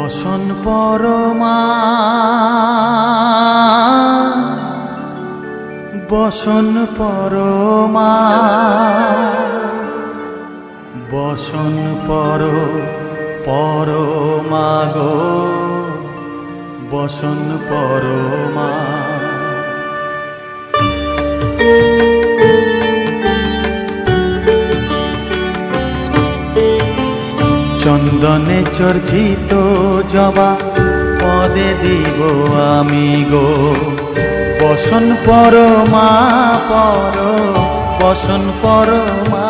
বসন পরমা বসন পরমা বসন পরমা গো বসন পরমা। চন্দনে চর্চিত জবা পদে দিব আমি গো বসন পরমা বসন পরমা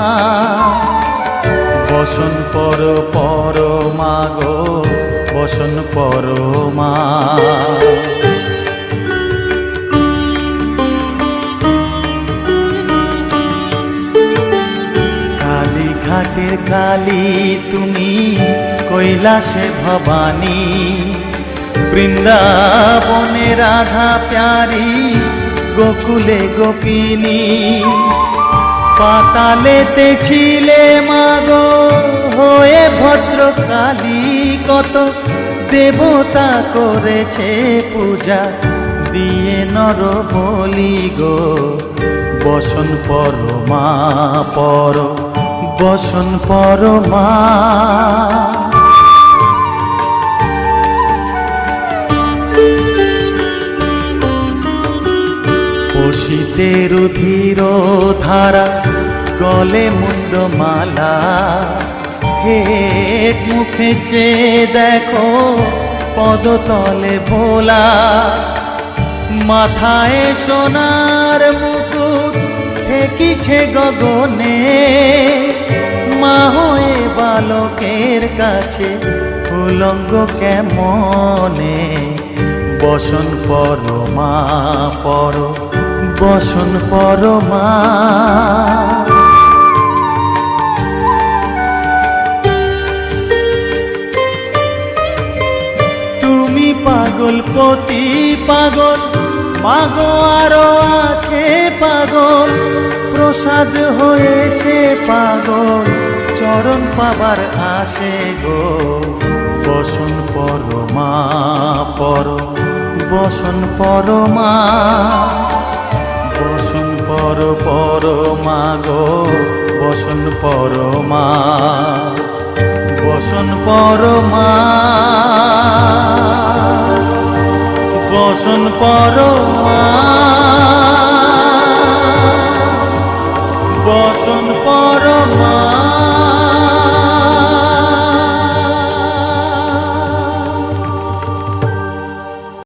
বসন পরমা গো বসন পরমা। ঘাটের কালী তুমি কৈলাসে ভবানী বৃন্দাবনে রাধা প্যারি গোকুলে গোপিনী পাতালেতে ছিলে মাগো হয়ে ভদ্রকালী কত দেবতা করেছে পূজা দিয়ে নর বলি গো বসন পরমা বসন পরমা। পশিতে রুধির ধারা গলে মুন্ড মালা হেট মুখে চেয়ে দেখো পদতলে ভোলা মাথায় সোনার মুকুট ঠেকিছে গগনে মা হয়ে বালকের কাছে উলঙ্গ কেমনে বসন পরমা বসন পরমা। তুমি পাগল পতি পাগল মাগো আরো আছে পাগল প্রসাদ হয়েছে পাগল চরণ পাবার আসে গো বসন পরমা বসন পরমা বসন পরমা গো বসন পরমা বসন পরমা বসন পরমা বসন পরমা।